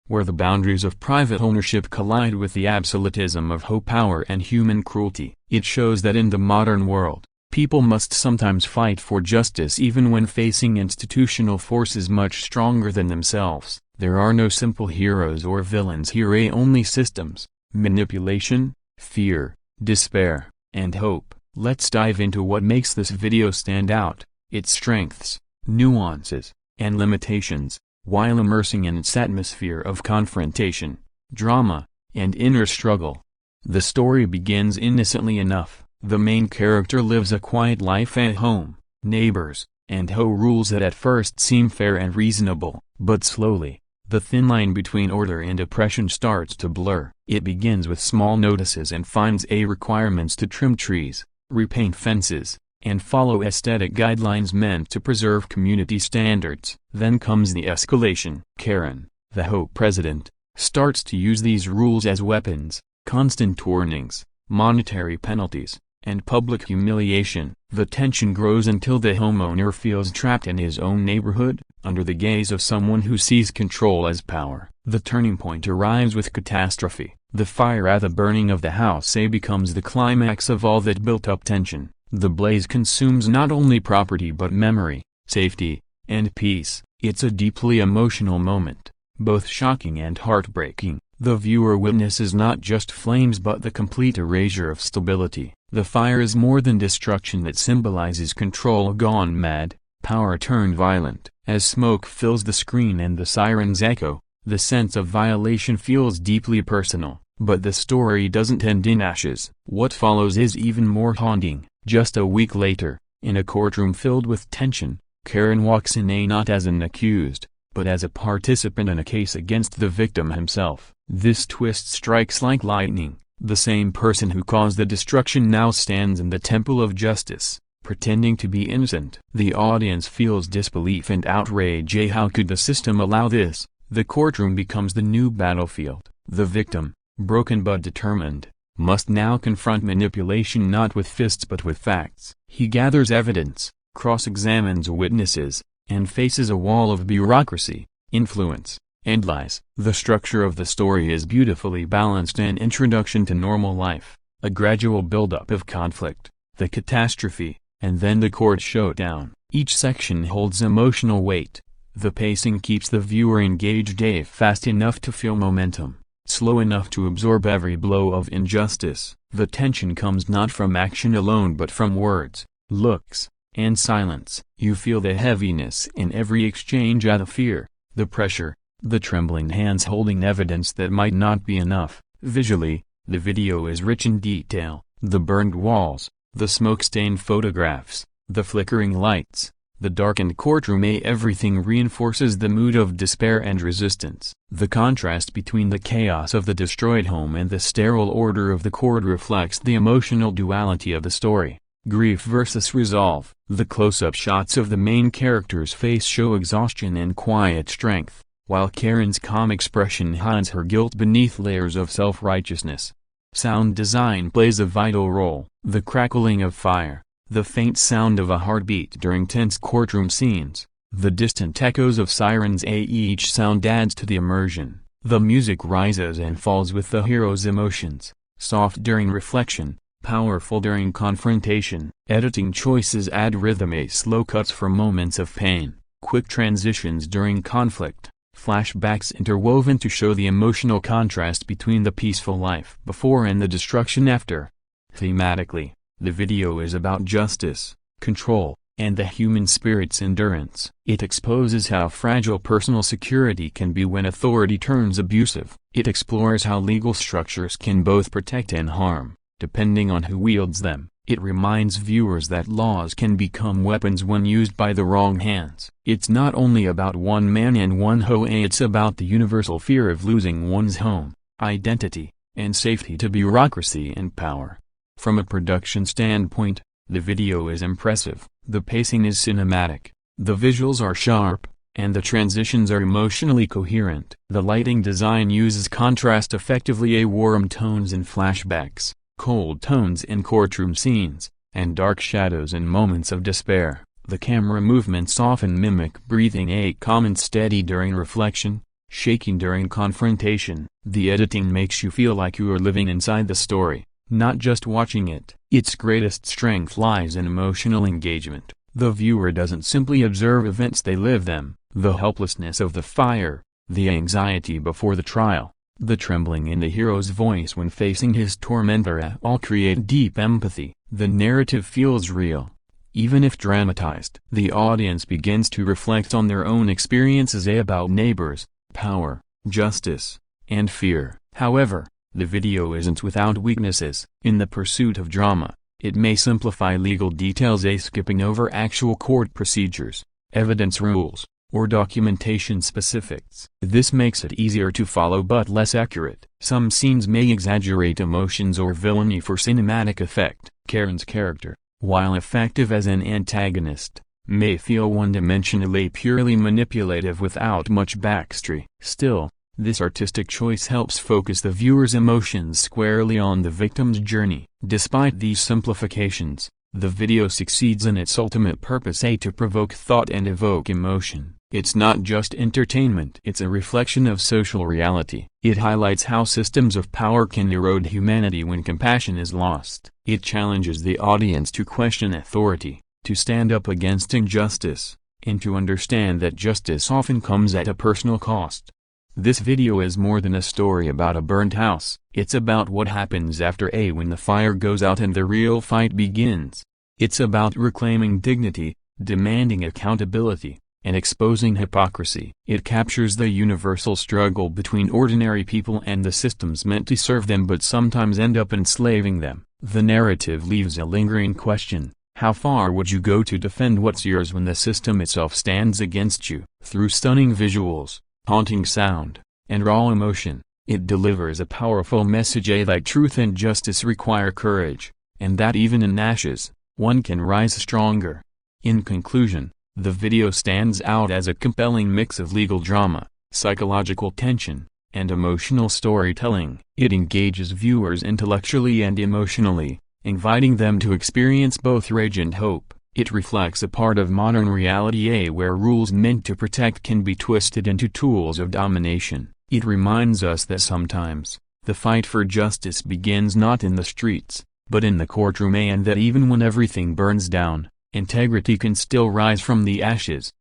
where the boundaries of private ownership collide with the absolutism of power and human cruelty. It shows that in the modern world, people must sometimes fight for justice even when facing institutional forces much stronger than themselves. There are no simple heroes or villains here, only systems, manipulation, fear, despair, and hope. Let's dive into what makes this video stand out, its strengths, nuances, and limitations, while immersing in its atmosphere of confrontation, drama, and inner struggle. The story begins innocently enough. The main character lives a quiet life at home, neighbors, and rules that at first seem fair and reasonable, but slowly, the thin line between order and oppression starts to blur. It begins with small notices and finds requirements to trim trees, repaint fences, and follow aesthetic guidelines meant to preserve community standards. Then comes the escalation. Karen, the HOA president, starts to use these rules as weapons, constant warnings, monetary penalties, and public humiliation. The tension grows until the homeowner feels trapped in his own neighborhood, under the gaze of someone who sees control as power. The turning point arrives with catastrophe. The fire at the burning of the house becomes the climax of all that built-up tension. The blaze consumes not only property but memory, safety, and peace. It's a deeply emotional moment, both shocking and heartbreaking. The viewer witnesses not just flames but the complete erasure of stability. The fire is more than destruction, that symbolizes control gone mad, power turned violent. As smoke fills the screen and the sirens echo, the sense of violation feels deeply personal. But the story doesn't end in ashes. What follows is even more haunting. Just a week later, in a courtroom filled with tension, Karen walks in not as an accused, but as a participant in a case against the victim himself. This twist strikes like lightning. The same person who caused the destruction now stands in the temple of justice, pretending to be innocent. The audience feels disbelief and outrage. How could the system allow this? The courtroom becomes the new battlefield. The victim, broken but determined, must now confront manipulation not with fists but with facts. He gathers evidence, cross-examines witnesses, and faces a wall of bureaucracy, influence, and lies. The structure of the story is beautifully balanced: an introduction to normal life, a gradual buildup of conflict, the catastrophe, and then the court showdown. Each section holds emotional weight. The pacing keeps the viewer engaged, fast enough to feel momentum, slow enough to absorb every blow of injustice. The tension comes not from action alone but from words, looks, and silence. You feel the heaviness in every exchange, the fear, the pressure, the trembling hands holding evidence that might not be enough. Visually, the video is rich in detail. The burned walls, the smoke-stained photographs, the flickering lights, the darkened courtroom, everything reinforces the mood of despair and resistance. The contrast between the chaos of the destroyed home and the sterile order of the court reflects the emotional duality of the story. Grief versus resolve. The close-up shots of the main character's face show exhaustion and quiet strength, while Karen's calm expression hides her guilt beneath layers of self-righteousness. Sound design plays a vital role. The crackling of fire, the faint sound of a heartbeat during tense courtroom scenes, the distant echoes of sirens, each sound adds to the immersion. The music rises and falls with the hero's emotions, soft during reflection, powerful during confrontation. Editing choices add rhythm, slow cuts for moments of pain, quick transitions during conflict, flashbacks interwoven to show the emotional contrast between the peaceful life before and the destruction after. Thematically, the video is about justice, control, and the human spirit's endurance. It exposes how fragile personal security can be when authority turns abusive. It explores how legal structures can both protect and harm, depending on who wields them. It reminds viewers that laws can become weapons when used by the wrong hands. It's not only about one man and one HOA, it's about the universal fear of losing one's home, identity, and safety to bureaucracy and power. From a production standpoint, the video is impressive. The pacing is cinematic, the visuals are sharp, and the transitions are emotionally coherent. The lighting design uses contrast effectively, warm tones in flashbacks, cold tones in courtroom scenes, and dark shadows in moments of despair. The camera movements often mimic breathing, calm and steady during reflection, shaking during confrontation. The editing makes you feel like you are living inside the story, not just watching it. Its greatest strength lies in emotional engagement. The viewer doesn't simply observe events, they live them. The helplessness of the fire, the anxiety before the trial, the trembling in the hero's voice when facing his tormentor all create deep empathy. The narrative feels real, even if dramatized. The audience begins to reflect on their own experiences about neighbors, power, justice, and fear. However, the video isn't without weaknesses. In the pursuit of drama, it may simplify legal details, skipping over actual court procedures, evidence rules, or documentation specifics. This makes it easier to follow but less accurate. Some scenes may exaggerate emotions or villainy for cinematic effect. Karen's character, while effective as an antagonist, may feel one-dimensionally, purely manipulative without much backstory. Still, this artistic choice helps focus the viewer's emotions squarely on the victim's journey. Despite these simplifications, the video succeeds in its ultimate purpose, to provoke thought and evoke emotion. It's not just entertainment, it's a reflection of social reality. It highlights how systems of power can erode humanity when compassion is lost. It challenges the audience to question authority, to stand up against injustice, and to understand that justice often comes at a personal cost. This video is more than a story about a burned house. It's about what happens after when the fire goes out and the real fight begins. It's about reclaiming dignity, demanding accountability, and exposing hypocrisy. It captures the universal struggle between ordinary people and the systems meant to serve them but sometimes end up enslaving them. The narrative leaves a lingering question: how far would you go to defend what's yours when the system itself stands against you? Through stunning visuals, haunting sound, and raw emotion, it delivers a powerful message that truth and justice require courage, and that even in ashes, one can rise stronger. In conclusion, the video stands out as a compelling mix of legal drama, psychological tension, and emotional storytelling. It engages viewers intellectually and emotionally, inviting them to experience both rage and hope. It reflects a part of modern reality where rules meant to protect can be twisted into tools of domination. It reminds us that sometimes, the fight for justice begins not in the streets, but in the courtroom, and that even when everything burns down, integrity can still rise from the ashes.